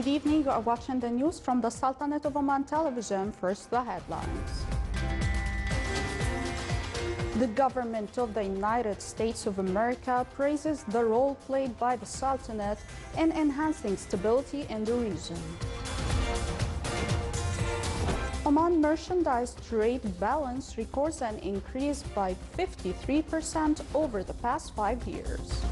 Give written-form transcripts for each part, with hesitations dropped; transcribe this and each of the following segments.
Good evening. You are watching the news from the Sultanate of Oman television. First, the headlines. The government of the United States of America praises the role played by the Sultanate in enhancing stability in the region. Oman merchandise trade balance records an increase by 53% over the past 5 years.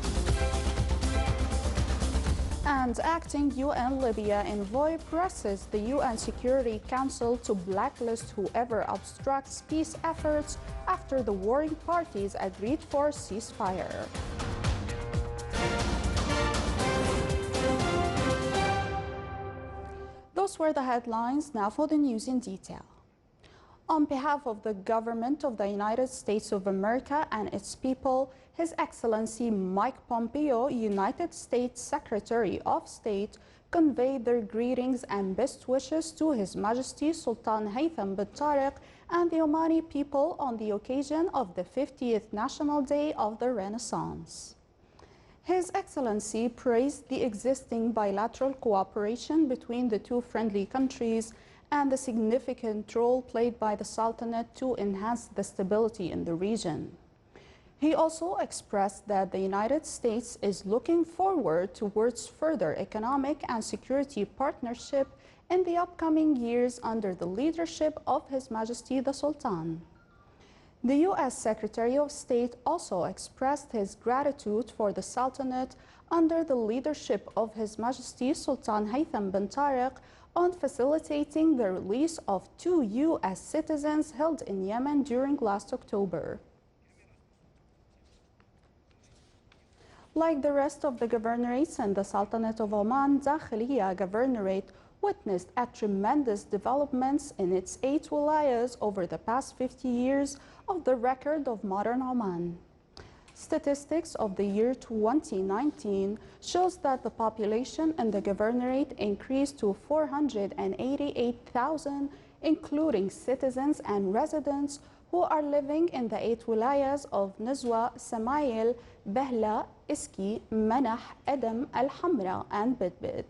And acting UN Libya envoy presses the UN Security Council to blacklist whoever obstructs peace efforts after the warring parties agreed for ceasefire. Those were the headlines. Now for the news in detail. On behalf of the government of the United States of America and its people, His Excellency Mike Pompeo, United States Secretary of State, conveyed their greetings and best wishes to His Majesty Sultan Haytham bin Tariq and the Omani people on the occasion of the 50th National Day of the Renaissance. His Excellency praised the existing bilateral cooperation between the two friendly countries and the significant role played by the Sultanate to enhance the stability in the region. He also expressed that the United States is looking forward towards further economic and security partnership in the upcoming years under the leadership of His Majesty the Sultan. The U.S. Secretary of State also expressed his gratitude for the Sultanate under the leadership of His Majesty Sultan Haytham bin Tariq on facilitating the release of 2 U.S. citizens held in Yemen during last October. Like the rest of the governorates in the Sultanate of Oman, Dakhiliya Governorate witnessed a tremendous developments in its 8 wilayas over the past 50 years of the record of modern Oman. Statistics of the year 2019 shows that the population in the governorate increased to 488,000, including citizens and residents who are living in the 8 wilayas of Nizwa, Samail, Behla, Iski, Manah, Edem, Al-Hamra and Bidbid.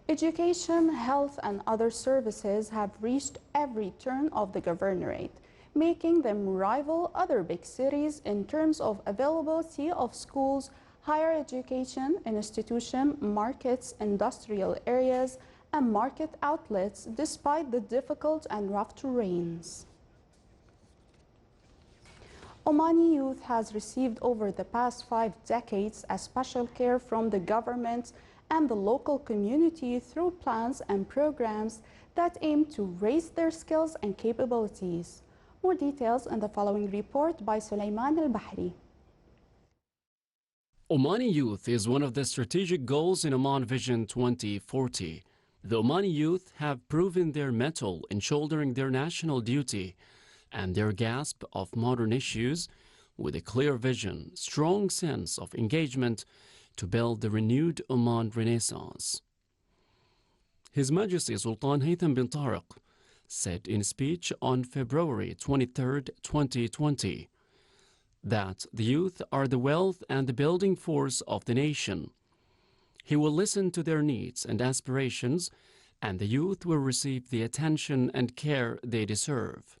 Education, health and other services have reached every turn of the governorate, making them rival other big cities in terms of availability of schools, higher education, institution, markets, industrial areas, and market outlets, despite the difficult and rough terrains. Omani Youth has received over the past 5 decades a special care from the government and the local community through plans and programs that aim to raise their skills and capabilities. More details in the following report by Sulaiman Al-Bahri. Omani Youth is one of the strategic goals in Oman Vision 2040. The Omani Youth have proven their mettle in shouldering their national duty and their grasp of modern issues with a clear vision, strong sense of engagement to build the renewed Oman Renaissance. His Majesty Sultan Haytham bin Tariq said in speech on February 23, 2020, that the youth are the wealth and the building force of the nation. He will listen to their needs and aspirations, and the youth will receive the attention and care they deserve.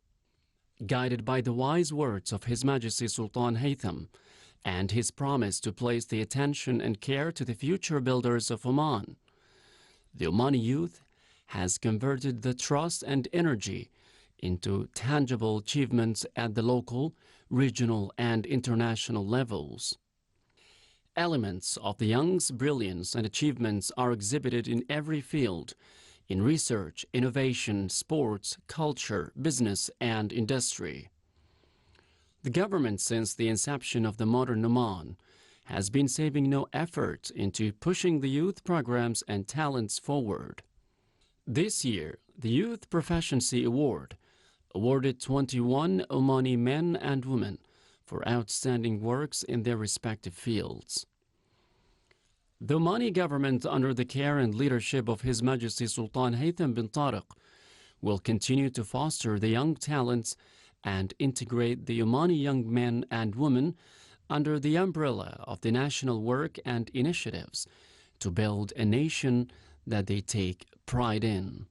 Guided by the wise words of His Majesty Sultan Haytham and his promise to place the attention and care to the future builders of Oman, the Omani Youth has converted the trust and energy into tangible achievements at the local, regional, and international levels. Elements of the young's brilliance and achievements are exhibited in every field, in research, innovation, sports, culture, business, and industry. The government, since the inception of the modern Oman, has been saving no effort into pushing the youth programs and talents forward. This year, the Youth Proficiency Award awarded 21 Omani men and women for outstanding works in their respective fields. The Omani government, under the care and leadership of His Majesty Sultan Haytham bin Tariq, will continue to foster the young talents and integrate the Omani young men and women under the umbrella of the national work and initiatives to build a nation that they take pride in.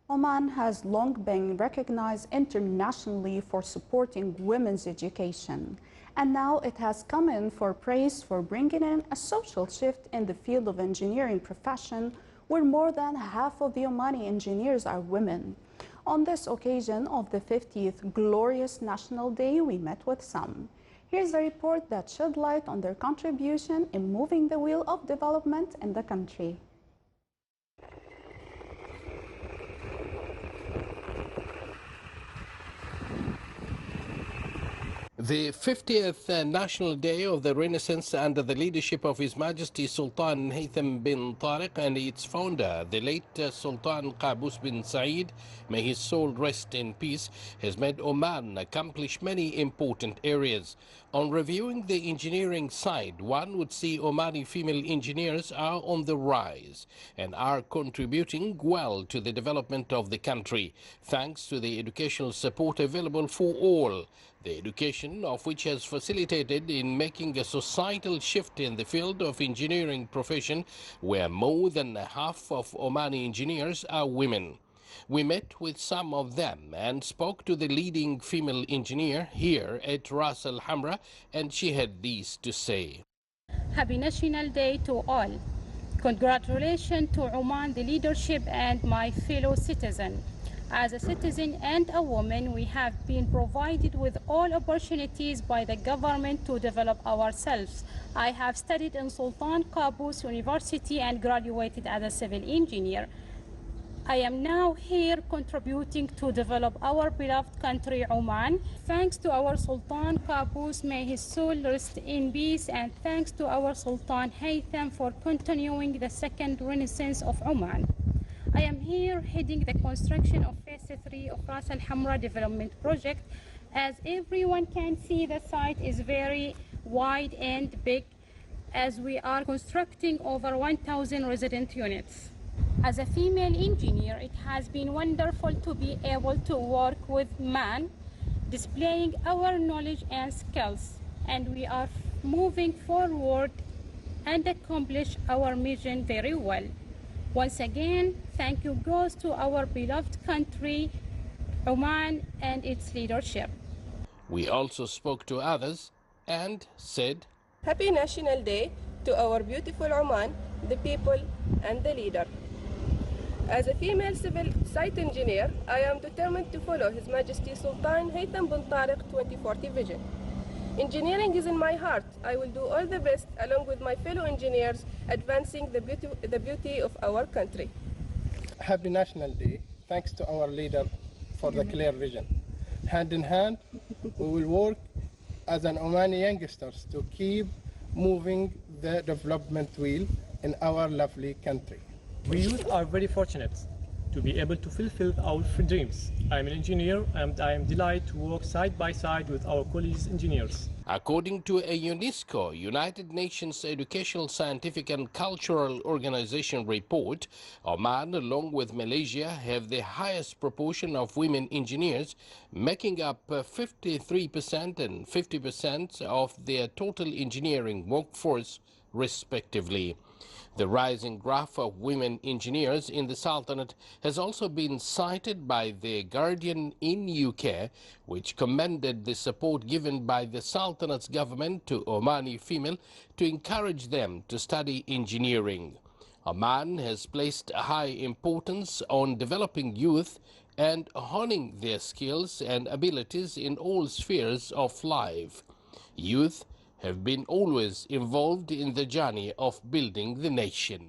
Oman has long been recognized internationally for supporting women's education, and now it has come in for praise for bringing in a social shift in the field of engineering profession, where more than half of the Omani engineers are women. On this occasion of the 50th Glorious National Day, we met with some. Here's a report that shed light on their contribution in moving the wheel of development in the country. The 50th National Day of the Renaissance under the leadership of His Majesty Sultan Haytham bin Tariq and its founder, the late Sultan Qaboos bin Said, may his soul rest in peace, has made Oman accomplish many important areas. On reviewing the engineering side, one would see Omani female engineers are on the rise and are contributing well to the development of the country, thanks to the educational support available for all. The education of which has facilitated in making a societal shift in the field of engineering profession, where more than half of Omani engineers are women. We met with some of them and spoke to the leading female engineer here at Ras Al Hamra, and she had these to say. Happy National Day to all. Congratulations to Oman, the leadership, and my fellow citizen. As a citizen and a woman, we have been provided with all opportunities by the government to develop ourselves. I have studied in Sultan Qaboos University and graduated as a civil engineer. I am now here contributing to develop our beloved country, Oman. Thanks to our Sultan Qaboos, may his soul rest in peace, and thanks to our Sultan Haytham for continuing the second renaissance of Oman. I am here heading the construction of Phase 3 of Ras Al Hamra development project. As everyone can see, the site is very wide and big, as we are constructing over 1,000 resident units. As a female engineer, it has been wonderful to be able to work with men, displaying our knowledge and skills, and we are moving forward and accomplish our mission very well. Once again, thank you goes to our beloved country, Oman, and its leadership. We also spoke to others and said, Happy National Day to our beautiful Oman, the people and the leader. As a female civil site engineer, I am determined to follow His Majesty Sultan Haytham bin Tariq 2040 vision. Engineering is in my heart. I will do all the best along with my fellow engineers, advancing the beauty of our country. Happy National Day. Thanks to our leader for the clear vision. Hand in hand, we will work as an Omani youngsters to keep moving the development wheel in our lovely country. We youth are very fortunate to be able to fulfill our dreams. I'm an engineer and I am delighted to work side by side with our colleagues engineers. According to a UNESCO, United Nations Educational, Scientific and Cultural Organization report, Oman, along with Malaysia, have the highest proportion of women engineers, making up 53% and 50% of their total engineering workforce, respectively. The rising graph of women engineers in the Sultanate has also been cited by The Guardian in UK, which commended the support given by the Sultanate's government to Omani female to encourage them to study engineering. Oman has placed a high importance on developing youth and honing their skills and abilities in all spheres of life. Youth have been always involved in the journey of building the nation.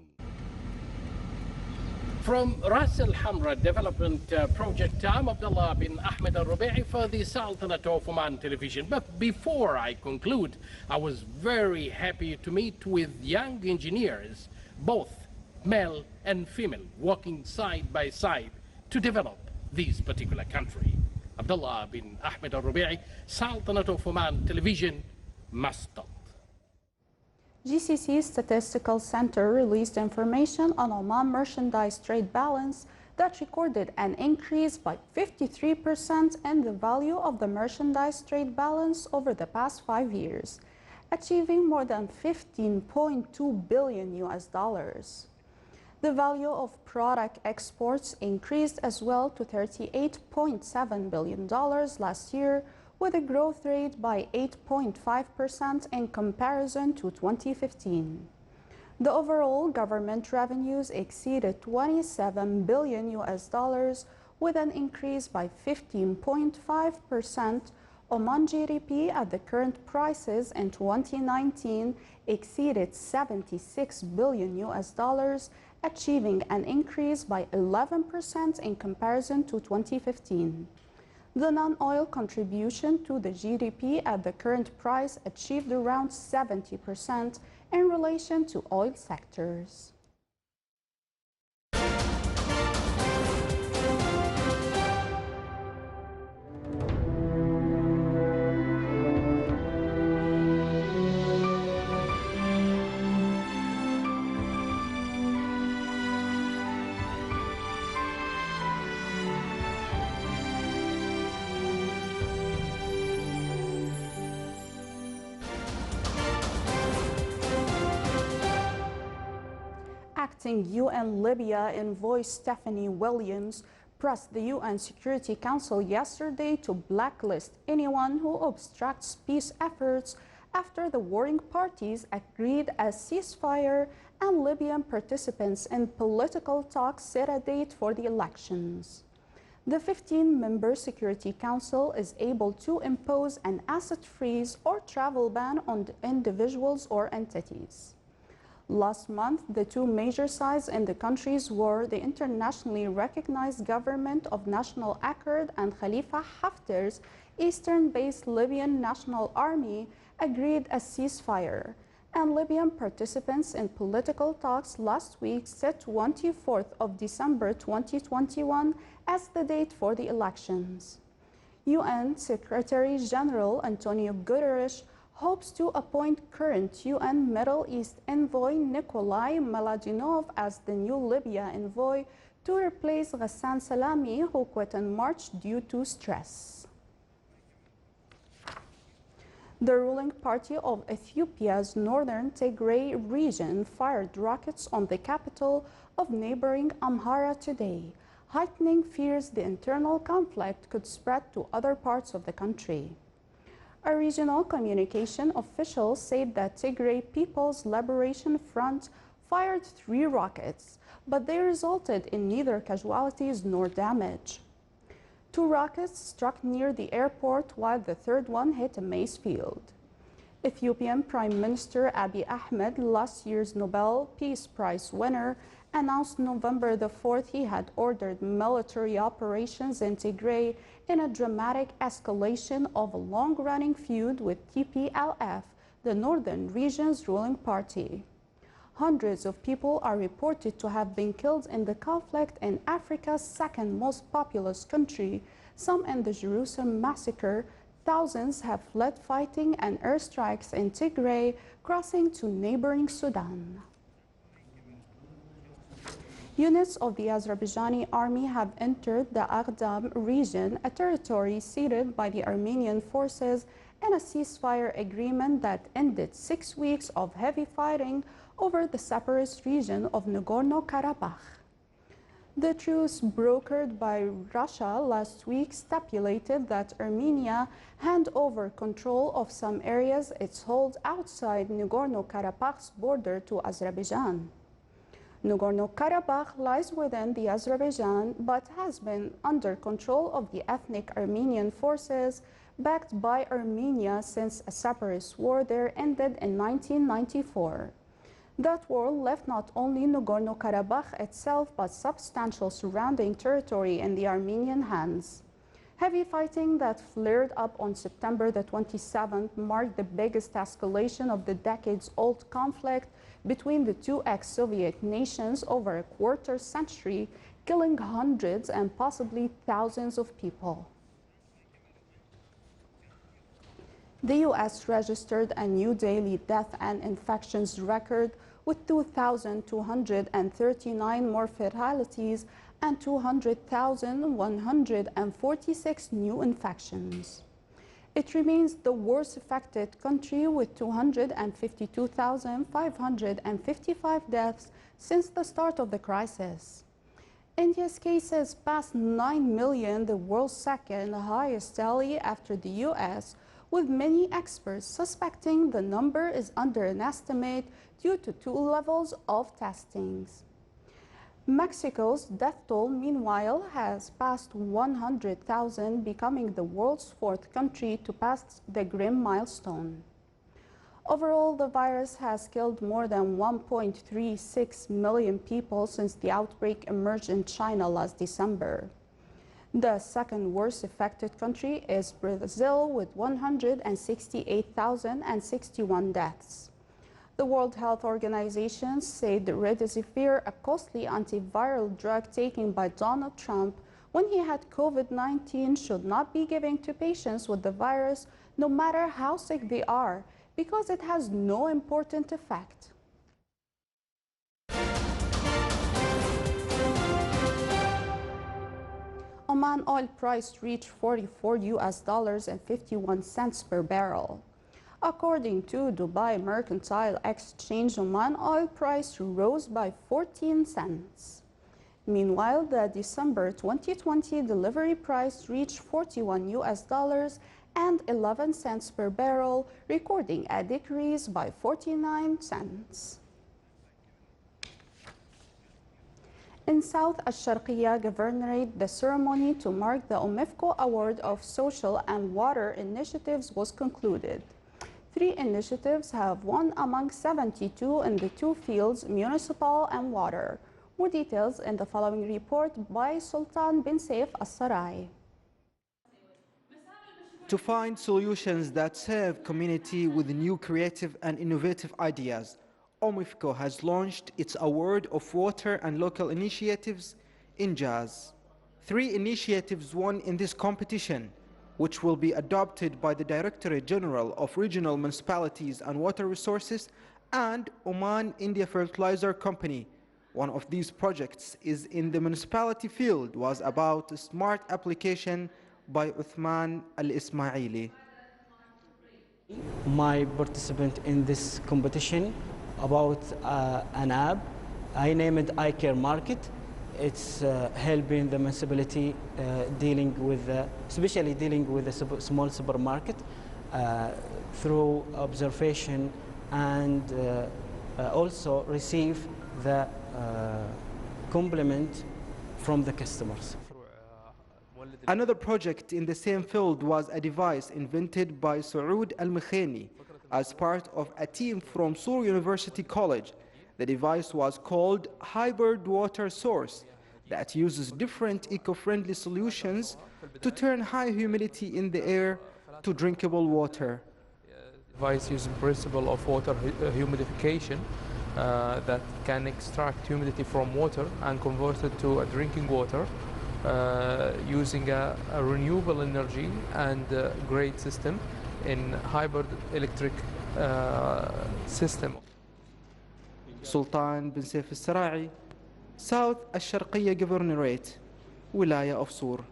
From Ras Al Hamra Development Project, I'm Abdullah bin Ahmed Al-Rubi'i for the Sultanate of Oman Television. But before I conclude, I was very happy to meet with young engineers, both male and female, working side by side to develop this particular country. Abdullah bin Ahmed Al-Rubi'i, Sultanate of Oman Television, Muscat. GCC Statistical Center released information on Oman merchandise trade balance that recorded an increase by 53% in the value of the merchandise trade balance over the past 5 years, achieving more than $15.2 billion. The value of product exports increased as well to $38.7 billion last year, with a growth rate by 8.5% in comparison to 2015. The overall government revenues exceeded $27 billion with an increase by 15.5%. Oman GDP at the current prices in 2019 exceeded $76 billion, achieving an increase by 11% in comparison to 2015. The non-oil contribution to the GDP at the current price achieved around 70% in relation to oil sectors. Acting UN Libya envoy Stephanie Williams pressed the UN Security Council yesterday to blacklist anyone who obstructs peace efforts after the warring parties agreed a ceasefire and Libyan participants in political talks set a date for the elections. The 15-member Security Council is able to impose an asset freeze or travel ban on individuals or entities. Last month, the two major sides in the countries were the internationally recognized government of National Accord and Khalifa Haftar's eastern-based Libyan National Army agreed a ceasefire, and Libyan participants in political talks last week set 24th of December 2021 as the date for the elections. UN Secretary-General Antonio Guterres hopes to appoint current UN Middle East envoy Nikolai Maladinov as the new Libya envoy to replace Ghassan Salami, who quit in March due to stress. The ruling party of Ethiopia's northern Tigray region fired rockets on the capital of neighboring Amhara today, heightening fears the internal conflict could spread to other parts of the country. A regional communication official said that Tigray People's Liberation Front fired 3 rockets, but they resulted in neither casualties nor damage. 2 rockets struck near the airport, while the third one hit a maize field. Ethiopian Prime Minister Abiy Ahmed, last year's Nobel Peace Prize winner, announced November the 4th he had ordered military operations in Tigray in a dramatic escalation of a long-running feud with TPLF, the northern region's ruling party. Hundreds of people are reported to have been killed in the conflict in Africa's second most populous country, some in the Jerusalem massacre. Thousands have fled fighting and airstrikes in Tigray, crossing to neighboring Sudan. Units of the Azerbaijani army have entered the Aghdam region, a territory ceded by the Armenian forces, in a ceasefire agreement that ended 6 weeks of heavy fighting over the separatist region of Nagorno-Karabakh. The truce brokered by Russia last week stipulated that Armenia hand over control of some areas it holds outside Nagorno-Karabakh's border to Azerbaijan. Nagorno-Karabakh lies within the Azerbaijan but has been under control of the ethnic Armenian forces backed by Armenia since a separatist war there ended in 1994. That war left not only Nagorno-Karabakh itself but substantial surrounding territory in the Armenian hands. Heavy fighting that flared up on September the 27th marked the biggest escalation of the decades-old conflict between the two ex-Soviet nations over a quarter century, killing hundreds and possibly thousands of people. The U.S. registered a new daily death and infections record with 2,239 more fatalities and 200,146 new infections. It remains the worst affected country with 252,555 deaths since the start of the crisis. India's cases passed 9 million, the world's second highest tally after the US, with many experts suspecting the number is under an estimate due to two levels of testings. Mexico's death toll, meanwhile, has passed 100,000, becoming the world's fourth country to pass the grim milestone. Overall, the virus has killed more than 1.36 million people since the outbreak emerged in China last December. The second worst affected country is Brazil with 168,061 deaths. The World Health Organization said remdesivir, a costly antiviral drug taken by Donald Trump when he had COVID-19, should not be given to patients with the virus, no matter how sick they are, because it has no important effect. Oman oil price reached $44.51 per barrel. According to Dubai Mercantile Exchange, Oman oil price rose by 14 cents. Meanwhile, the December 2020 delivery price reached $41.11 per barrel, recording a decrease by 49 cents. In South Al-Sharqiyya Governorate, the ceremony to mark the OMIFCO Award of Social and Water Initiatives was concluded. 3 initiatives have won among 72 in the two fields, municipal and water. More details in the following report by Sultan bin Saif Al-Sarai. To find solutions that serve community with new creative and innovative ideas, OMIFCO has launched its Award of Water and Local Initiatives in Jazz. 3 initiatives won in this competition, which will be adopted by the Directorate General of Regional Municipalities and Water Resources and Oman India Fertilizer Company. One of these projects is in the municipality field, was about a smart application by Uthman Al-Ismaili. My participant in this competition about an app. I named it iCare Market. It's helping the municipality especially dealing with the small supermarket through observation and also receive the compliment from the customers. Another project in the same field was a device invented by Saoud Al-Mekhani as part of a team from Sur University College. The device was called Hybrid Water Source that uses different eco-friendly solutions to turn high humidity in the air to drinkable water. The device uses the principle of water humidification that can extract humidity from water and convert it to a drinking water using a renewable energy and great system in hybrid electric system. Sultan bin Saif Al-Sarai, South Al-Sharqiyya Governorate, Wilaya of Sur.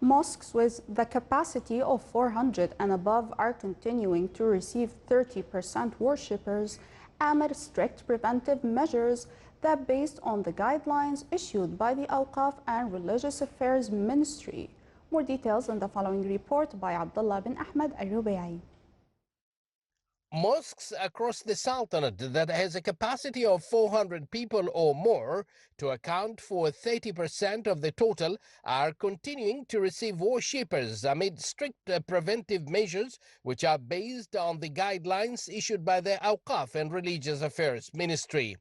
Mosques with the capacity of 400 and above are continuing to receive 30% worshippers amid strict preventive measures that based on the guidelines issued by the Awqaf and Religious Affairs Ministry. More details in the following report by Abdullah bin Ahmed Al-Rubai. Mosques across the Sultanate that has a capacity of 400 people or more, to account for 30% of the total, are continuing to receive worshippers amid strict preventive measures which are based on the guidelines issued by the Awqaf and Religious Affairs Ministry.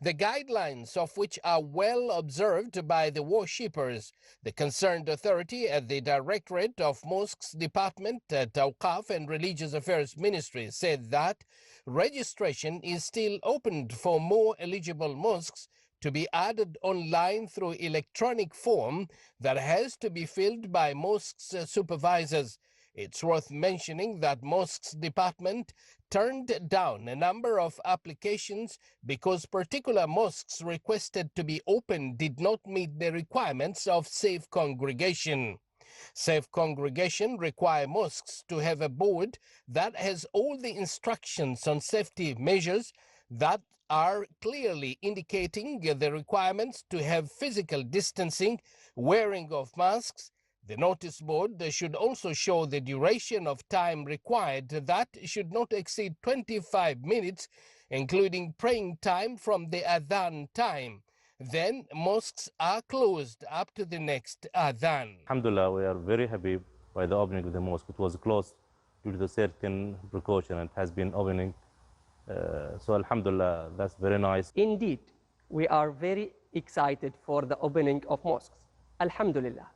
The guidelines of which are well observed by the worshippers. The concerned authority at the Directorate of Mosques Department at Awqaf and Religious Affairs Ministry said that registration is still opened for more eligible mosques to be added online through electronic form that has to be filled by mosques supervisors. It's worth mentioning that Mosques Department turned down a number of applications because particular mosques requested to be open did not meet the requirements of safe congregation. Safe congregation require mosques to have a board that has all the instructions on safety measures that are clearly indicating the requirements to have physical distancing, wearing of masks. The notice board should also show the duration of time required that should not exceed 25 minutes, including praying time from the adhan time. Then mosques are closed up to the next adhan. Alhamdulillah, we are very happy by the opening of the mosque. It was closed due to the certain precaution and has been opening. So Alhamdulillah, that's very nice. Indeed, we are very excited for the opening of mosques. Alhamdulillah.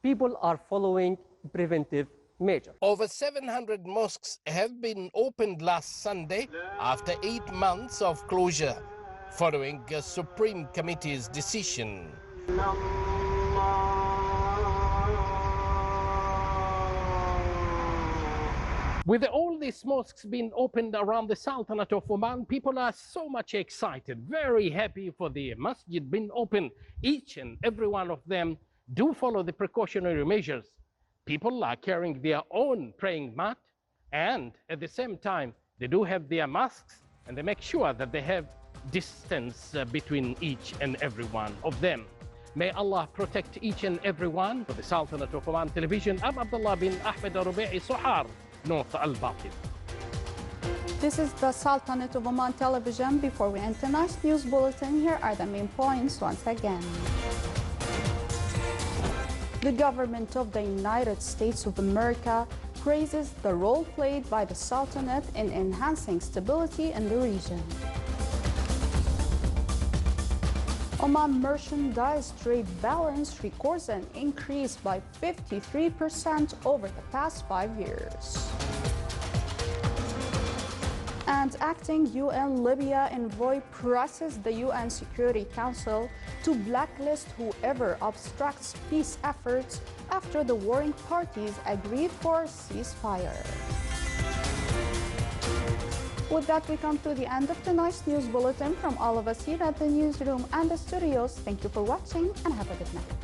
People are following preventive measures. Over 700 mosques have been opened last Sunday after 8 months of closure, following a Supreme Committee's decision. With all these mosques being opened around the Sultanate of Oman, people are so much excited, very happy for the masjid being open. Each and every one of them do follow the precautionary measures. People are carrying their own praying mat, and at the same time, they do have their masks, and they make sure that they have distance between each and every one of them. May Allah protect each and every one. For the Sultanate of Oman Television, I'm Abdullah bin Ahmed Rubi'i Suhar, North Al-Batil. This is the Sultanate of Oman Television. Before we enter tonight's news bulletin, here are the main points once again. The government of the United States of America praises the role played by the Sultanate in enhancing stability in the region. Oman merchandise trade balance records an increase by 53% over the past 5 years. And acting UN Libya envoy presses the UN Security Council to blacklist whoever obstructs peace efforts after the warring parties agreed for a ceasefire. With that, we come to the end of tonight's news bulletin. From all of us here at the newsroom and the studios, thank you for watching and have a good night.